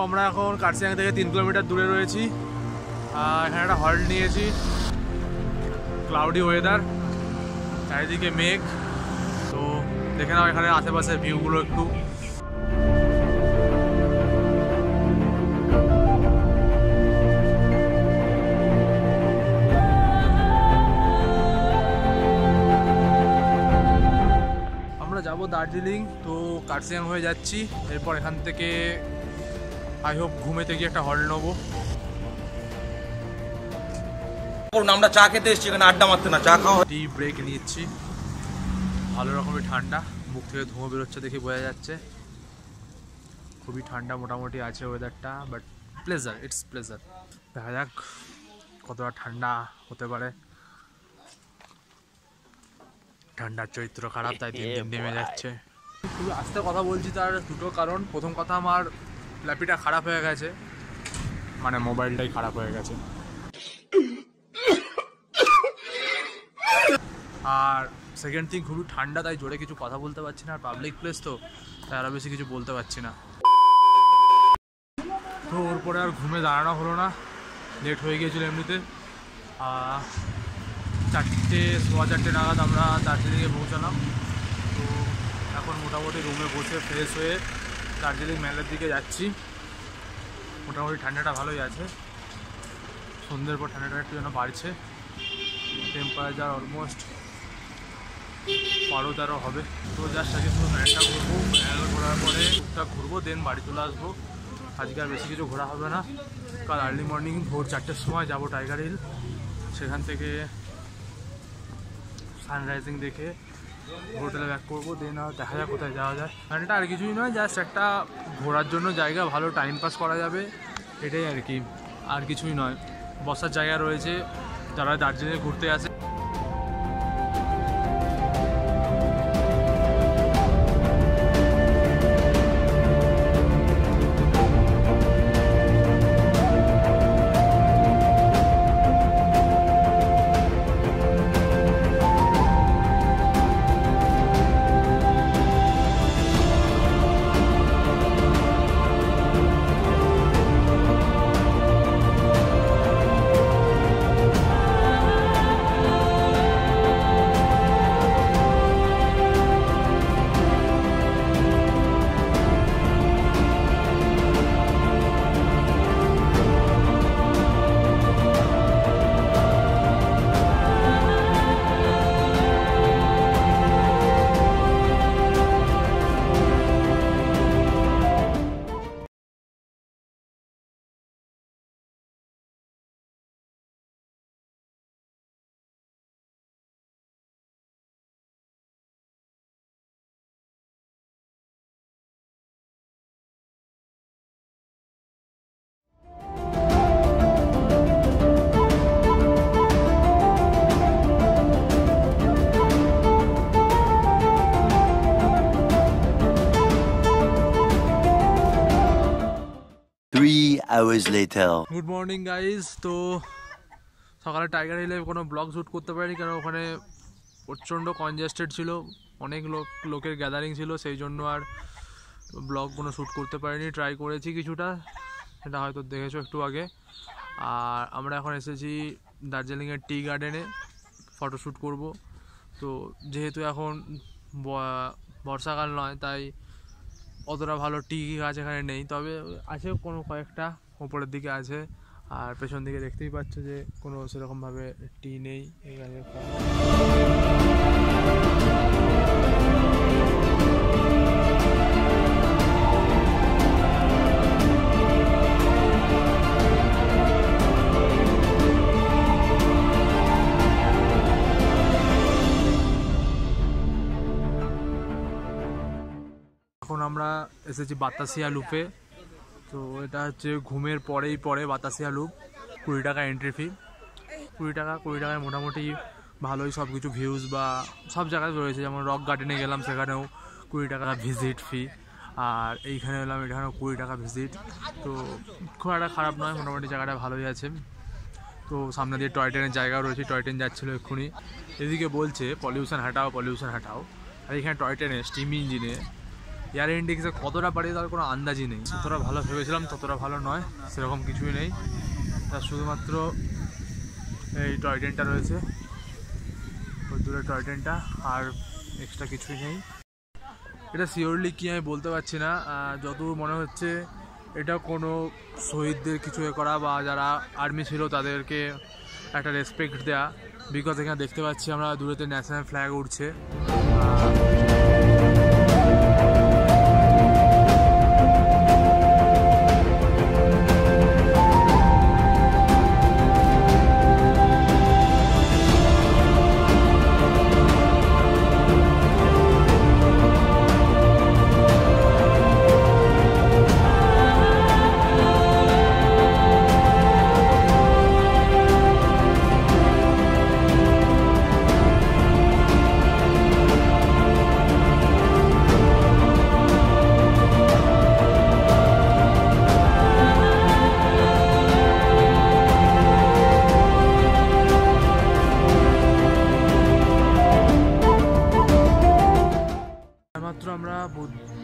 আমরা এখন কার্সিয়াং থেকে 3 কিলোমিটার দূরে রয়েছি। এখানে একটা হল্ট নিয়েছি। ক্লাউডি ওয়েদার, চারিদিকে মেঘ। তো দেখে নাও এখানে আশেপাশে ভিউগুলো একটু। আমরা যাব দার্জিলিং, তো কার্সিয়াং হয়ে যাচ্ছি। এরপর এখান থেকে আই হোপ ঘুমেতে গিয়ে একটা হল্ট নেবো। আমরা চা খেতে এসেছি, এখানে আড্ডা মারতে না, চা খাওয়া। টি ব্রেক নিচ্ছি। ভালো রকমের ঠান্ডা, মুখ থেকে ধোঁয়া বেরোচ্ছে দেখে বোঝা যাচ্ছে। খুবই ঠান্ডা মোটামুটি আছে ওয়েদারটা, বাট প্লেজার, ইটস প্লেজার। দেখা যাক কতটা ঠান্ডা হতে পারে। ঠান্ডার চরিত্র খারাপ, তাই দিন দিন নেমে যাচ্ছে। খুবই আস্তে কথা বলছি, তার দুটো কারণ। প্রথম কথা, আমার ল্যাপিটা খারাপ হয়ে গেছে, মানে মোবাইলটাই খারাপ হয়ে গেছে। আর সেকেন্ড থিং, খুবই ঠান্ডা, তাই জোরে কিছু কথা বলতে পারছি না। আর পাবলিক প্লেস তো, তাই আরও বেশি কিছু বলতে পারছি না। তো ওর পরে আর ঘুমে দাঁড়ানো হলো না, লেট হয়ে গিয়েছিল এমনিতে। 4:15 নাগাদ আমরা দার্জিলিংয়ে পৌঁছালাম। তো এখন মোটামুটি রুমে বসে ফ্রেশ হয়ে দার্জিলিং মেলের দিকে যাচ্ছি। মোটামুটি ঠান্ডাটা ভালোই আছে, সন্ধ্যের পর ঠান্ডাটা একটু যেন বাড়ছে। টেম্পারেচার অলমোস্ট 12-13 হবে। তো জাস্ট আগে শুধু ম্যালটা ঘুরবো, ম্যাল ঘোরার পরে টুকটাক ঘুরবো, দেন বাড়ি চলে আসবো। আজকে আর বেশি কিছু ঘোরা হবে না। কাল আর্লি মর্নিং ভোর 4টের সময় যাবো টাইগার হিল। সেখান থেকে সানরাইজিং দেখে হোটেলে ব্যাক করবো, দেন আর দেখা যাক কোথায় যাওয়া যায়। আর এটা আর কিছুই নয়, জাস্ট একটা ঘোরার জন্য জায়গা, ভালো টাইম পাস করা যাবে, এটাই আর কি, আর কিছুই নয়। বসার জায়গা রয়েছে যারা দার্জিলিংয়ে ঘুরতে আসে। hours later. Good morning guys. তো সকালে টাইগার হিলে কোনো ব্লগ শ্যুট করতে পারিনি, কারণ ওখানে প্রচণ্ড কনজেস্টেড ছিল, অনেক লোকের গ্যাদারিং ছিল, সেই জন্য আর ব্লগ কোনো শ্যুট করতে পারিনি। ট্রাই করেছি কিছুটা, সেটা হয়তো দেখেছো একটু আগে। আর আমরা এখন এসেছি দার্জিলিংয়ের টি গার্ডেনে ফটোশ্যুট করব। তো যেহেতু এখন বর্ষাকাল নয়, তাই অতটা ভালো টি গাছ এখানে নেই, তবে আছে কোনো কয়েকটা ওপরের দিকে আছে। আর পেছন দিকে দেখতেই পাচ্ছ যে কোনো সেরকমভাবে টি নেই এই গাছের। এখন আমরা এসেছি বাতাসিয়া লুপে। তো এটা হচ্ছে ঘুমের পরেই পরে বাতাসিয়া লুপ। 20 টাকা এন্ট্রি ফি। 20 টাকায় মোটামুটি ভালোই সব কিছু ভিউজ বা সব জায়গায় রয়েছে। যেমন রক গার্ডেনে গেলাম, সেখানেও 20 টাকা ভিজিট ফি। আর এইখানে এলাম, এখানেও 20 টাকা ভিজিট। তো খুব একটা খারাপ নয়, মোটামুটি জায়গাটা ভালোই আছে। তো সামনে দিয়ে টয় ট্রেনের জায়গাও রয়েছে, টয় ট্রেন যাচ্ছিলো এক্ষুনি। এদিকে বলছে পলিউশন হাটাও। আর এখানে টয় ট্রেনে স্টিম ইঞ্জিনে এয়ার ইন্ডিক্সে কতটা পারি তার কোনো আন্দাজই নেই। যতটা ভালো ভেবেছিলাম ততটা ভালো নয়, সেরকম কিছুই নেই। তার শুধুমাত্র এই টয় ট্রেনটা রয়েছে, ওই দূরে টয় ট্রেনটা, আর এক্সট্রা কিছুই নেই। এটা শিওরলি কি আমি বলতে পারছি না, যতদূর মনে হচ্ছে এটা কোনো শহীদদের কিছু করা বা যারা আর্মি ছিল তাদেরকে একটা রেসপেক্ট দেয়া। বিকজ এখানে দেখতে পাচ্ছি আমরা দূরেতে ন্যাশনাল ফ্ল্যাগ উঠছে। মাত্র আমরা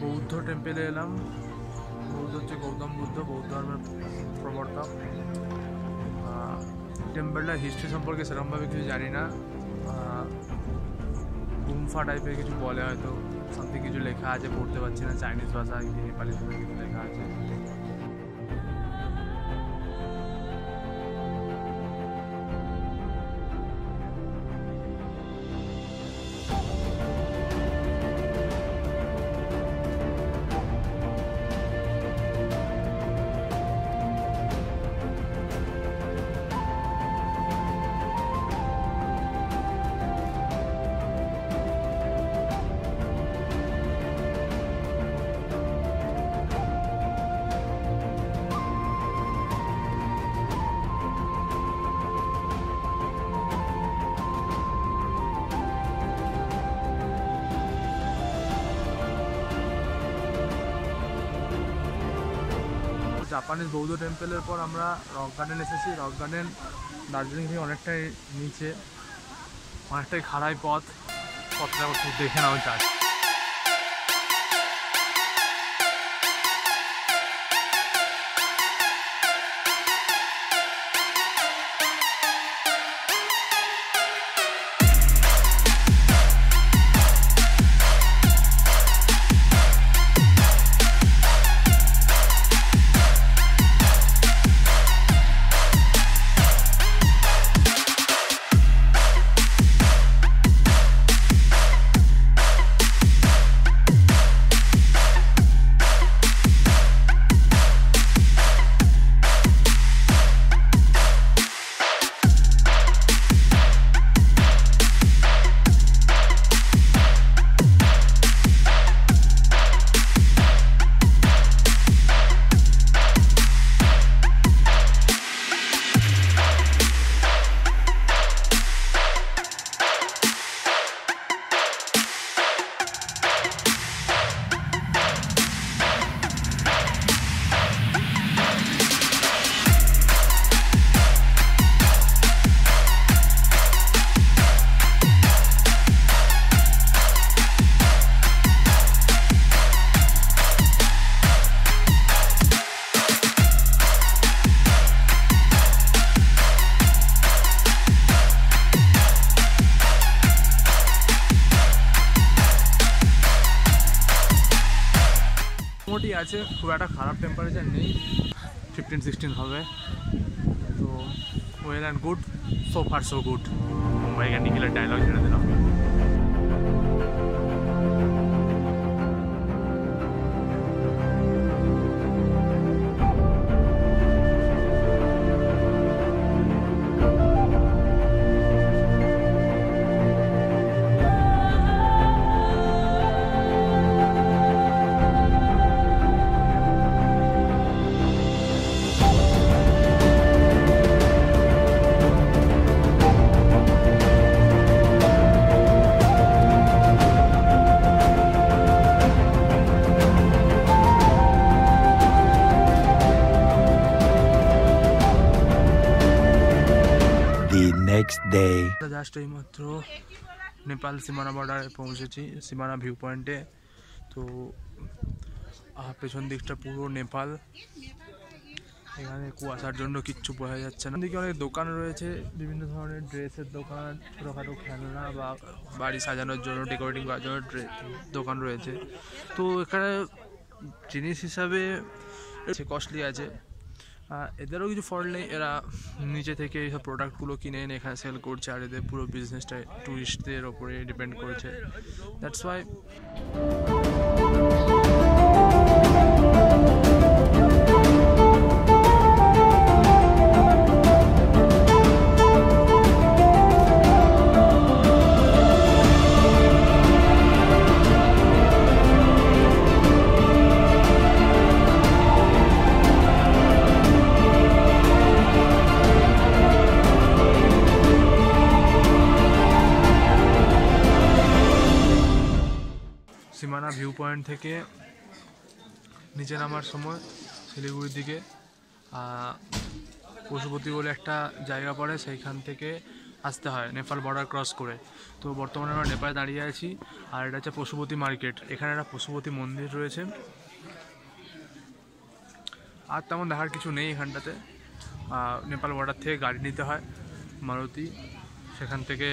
বৌদ্ধ টেম্পেলে এলাম। বৌদ্ধ হচ্ছে গৌতম বুদ্ধ, বৌদ্ধ ধর্মের প্রবর্তক। টেম্পেলটার হিস্ট্রি সম্পর্কে সেরকমভাবে কিছু জানি না, গুম্ফা টাইপের কিছু বলে হয়তো, সামথিং কিছু লেখা আছে, পড়তে পারছি না, চাইনিজ ভাষায় নেপালি ভাষায় কিছু লেখা আছে। জাপানিজ বৌদ্ধ টেম্পেলের পর আমরা রক গার্ডেন এসেছি। রক গার্ডেন দার্জিলিং থেকে অনেকটাই নিচে, অনেকটাই খাড়াই পথটা দেখে নাও চাই। মোটামুটি আছে, খুব একটা খারাপ টেম্পারেচার নেই, 15-16 হবে। তো well and good, so far so good. Mumbai গান নিখিলের ডায়লগ ছেড়ে দিলাম। next day. জাস্ট এই মাত্র নেপাল সীমানা বর্ডারে পৌঁছেছি, সীমানা ভিউ পয়েন্টে। তো পেছন দিকটা পুরো নেপাল। এখানে কুয়াশার জন্য কিচ্ছু বোঝা যাচ্ছে না। এদিকে অনেক দোকান রয়েছে, বিভিন্ন ধরনের ড্রেসের দোকান, ছোটোখাটো খেলনা বা বাড়ি সাজানোর জন্য ডেকোরেটিং করার জন্য দোকান রয়েছে। তো এখানে জিনিস হিসাবে কস্টলি আছে, এদেরও কিছু ফল্ট নেই, এরা নিচে থেকে এইসব প্রোডাক্টগুলো কিনে এনে এখানে সেল করছে, আর এদের পুরো বিজনেসটা ট্যুরিস্টদের ওপরে ডিপেন্ড করেছে। দ্যাটস ওয়াই সীমানা ভিউ পয়েন্ট থেকে নিচে নামার সময় শিলিগুড়ির দিকে পশুপতি বলে একটা জায়গা পড়ে, সেইখান থেকে আসতে হয় নেপাল বর্ডার ক্রস করে। তো বর্তমানে আমরা নেপালে দাঁড়িয়ে আছি, আর এটা হচ্ছে পশুপতি মার্কেট। এখানে একটা পশুপতি মন্দির রয়েছে, আর তেমন দেখার কিছু নেই এখানটাতে। নেপাল বর্ডার থেকে গাড়ি নিতে হয় মারুতি, সেখান থেকে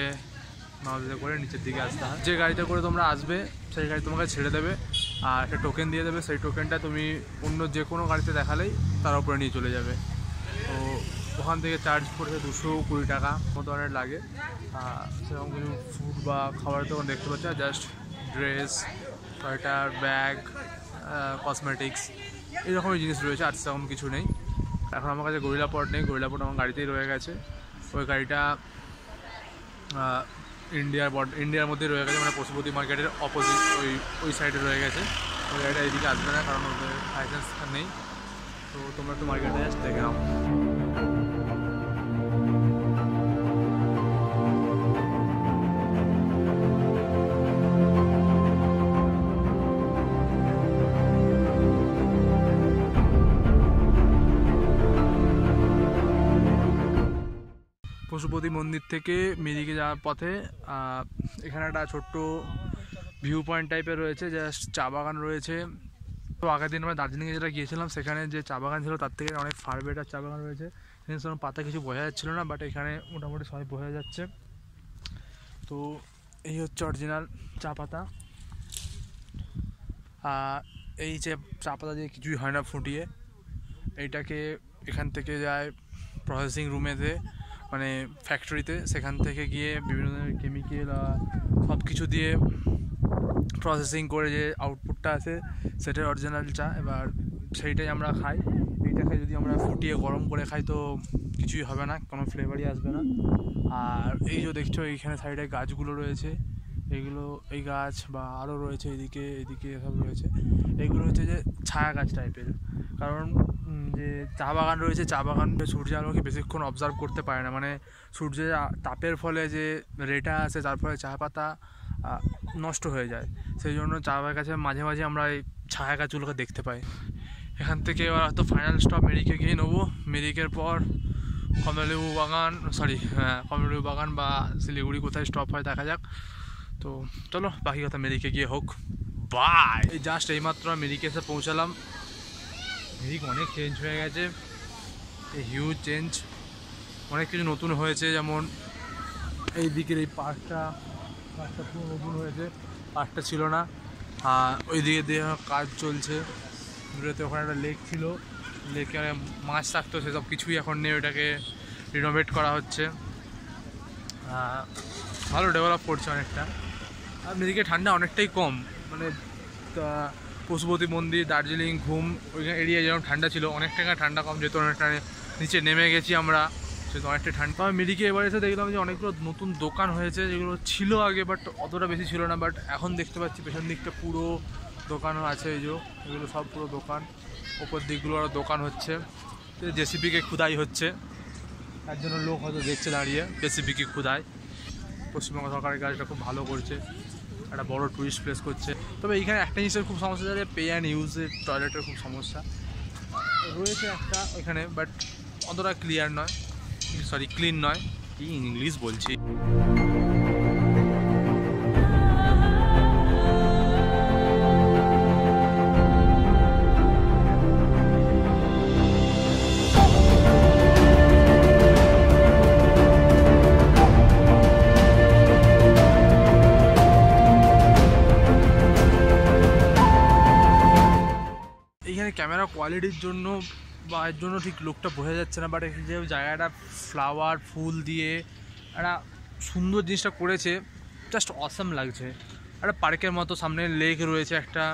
মারুতিতে করে নিচের দিকে আসতে হয়। যে গাড়িতে করে তোমরা আসবে সেই গাড়ি তোমাকে ছেড়ে দেবে, আর একটা টোকেন দিয়ে দেবে। সেই টোকেনটা তুমি অন্য যে কোনো গাড়িতে দেখালেই তার উপরে নিয়ে চলে যাবে। তো ওখান থেকে চার্জ পড়বে 220 টাকা মতো অনেক লাগে। সেরকম কিছু ফুড বা খাবার তখন দেখতে পাচ্ছি, just dress, sweater, bag, cosmetics এইরকমই জিনিস রয়েছে, আর সেরকম কিছু নেই। এখন আমার কাছে গরিলা পট নেই, গরিলা পট আমার গাড়িতেই রয়ে গেছে। ওই গাড়িটা ইন্ডিয়ার মধ্যে রয়ে গেছে, মানে পশুপতি মার্কেটের অপোজিট ওই সাইডে রয়ে গেছে। ওই গাড়িটা এইদিকে আসবে না, কারণ ওদের লাইসেন্স নেই। তো তোমরা একটু মার্কেটে জাস্ট দেখে নাও। পশুপতি মন্দির থেকে মিরিকে যাওয়ার পথে এখানে একটা ছোট্ট ভিউ পয়েন্ট টাইপের রয়েছে, জাস্ট চা বাগান রয়েছে। তো আগের দিন আমরা দার্জিলিংয়ে যেটা গিয়েছিলাম সেখানে যে চা বাগান ছিল তার থেকে অনেক ফার বেটার চা বাগান রয়েছে। সেখানে পাতা কিছু বোঝা যাচ্ছিলো না, বাট এখানে মোটামুটি সবাই বোঝা যাচ্ছে। তো এই হচ্ছে অরিজিনাল চা পাতা। এই যে চা পাতা দিয়ে কিছুই হয় না ফুটিয়ে, এইটাকে এখান থেকে যায় প্রসেসিং রুমেতে, মানে ফ্যাক্টরিতে। সেখান থেকে গিয়ে বিভিন্ন ধরনের কেমিক্যাল সব কিছু দিয়ে প্রসেসিং করে যে আউটপুটটা আছে সেটাই অরিজিনাল চা। এবার সেইটাই আমরা খাই। এইটাকে যদি আমরা ফুটিয়ে গরম করে খাই তো কিছুই হবে না, কোনো ফ্লেভারই আসবে না। আর এই যে দেখছো এইখানে সাইডে গাছগুলো রয়েছে, এইগুলো এই গাছ বা আরও রয়েছে এদিকে সব রয়েছে, এইগুলো হচ্ছে যে ছায়া গাছ টাইপের। কারণ যে চা বাগান রয়েছে, চা বাগান সূর্যের আলোকে বেশিক্ষণ অবজার্ভ করতে পারে না, মানে সূর্যের তাপের ফলে যে রেটা আসে তার ফলে চা পাতা নষ্ট হয়ে যায়। সেই জন্য চা গাছের মাঝে মাঝে আমরা এই ছায়া গাছগুলোকে দেখতে পাই। এখান থেকে এবার হয়তো ফাইনাল স্টপ মেরিকে গিয়ে নেবো। মেরিকের পর কমলালেবু বাগান বা শিলিগুড়ি কোথায় স্টপ হয় দেখা যাক। তো চলো বাকি কথা মেরিকে গিয়ে হোক। বাই। এই জাস্ট এইমাত্র মেরিকে এসে পৌঁছালাম। মেরিক অনেক চেঞ্জ হয়ে গেছে, এই হিউজ চেঞ্জ, অনেক কিছু নতুন হয়েছে। যেমন এই দিকের এই পার্কটা পুরো নতুন হয়েছে, পার্কটা ছিল না। আর ওই দিকে দিয়ে কাজ চলছে দূরেতে। ওখানে একটা লেক ছিল, লেকে মাছ থাকতো, সেসব কিছুই এখন নেই, ওইটাকে রিনোভেট করা হচ্ছে। ভালো ডেভেলপ করছে অনেকটা। আর এদিকে ঠান্ডা অনেকটাই কম, মানে পশুপতি মন্দির, দার্জিলিং, ঘুম ওইখানে এরিয়া যেরকম ঠান্ডা ছিল, অনেকটা ঠান্ডা কম, যেহেতু অনেকটা নিচে নেমে গেছি আমরা, সেহেতু অনেকটা ঠান্ডা। আমি মিরিকে এবার এসে দেখলাম যে অনেকগুলো নতুন দোকান হয়েছে, যেগুলো ছিল আগে বাট অতটা বেশি ছিল না। বাট এখন দেখতে পাচ্ছি পেছন দিকটা পুরো দোকানও আছে, এই যে এগুলো সব পুরো দোকান। ওপর দিকগুলো আরও দোকান হচ্ছে। জেসিপিকে খুদাই হচ্ছে, তার জন্য লোক হয়তো দেখছে দাঁড়িয়ে জেসিপিকে খুদাই। পশ্চিমবঙ্গ সরকারের কাজটা খুব ভালো করছে, একটা বড় টুরিস্ট প্লেস করছে। তবে এইখানে একটা জিনিসের খুব সমস্যা, যে পে অ্যান্ড ইউজের টয়লেটের খুব সমস্যা রয়েছে একটা ওইখানে, বাট অতটা ক্লিয়ার নয়, ক্লিন নয়। কি ইংলিশ বলছি। ক্যামেরা কোয়ালিটির জন্য বা এর জন্য ঠিক লোকটা বোঝা যাচ্ছে না, বাট যে জায়গাটা ফ্লাওয়ার ফুল দিয়ে একটা সুন্দর জিনিসটা করেছে, জাস্ট অসাম লাগছে। একটা পার্কের মতো সামনে লেক রয়েছে একটা,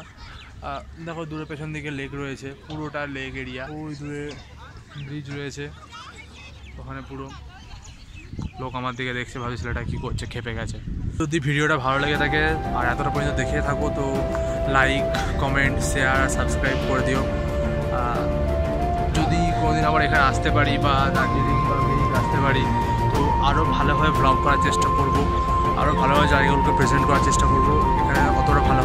দেখো দূরে পেছন দিকে লেক রয়েছে, পুরোটা লেক এরিয়া। ওই দূরে ব্রিজ রয়েছে, ওখানে পুরো লোক আমার দিকে দেখছে, ভাবছি ছেলেটা কী করছে, খেপে গেছে। যদি ভিডিওটা ভালো লেগে থাকে আর এতটা পর্যন্ত দেখে থাকো তো লাইক, কমেন্ট, শেয়ার আর সাবস্ক্রাইব করে দিও। যদি কোনোদিন আবার এখানে আসতে পারি বা দার্জিলিং বা আসতে পারি তো আরও ভালোভাবে ব্লগ করার চেষ্টা করব, আরও ভালোভাবে জায়গাগুলোকে প্রেজেন্ট করার চেষ্টা করব। এখানে অতটা ভালো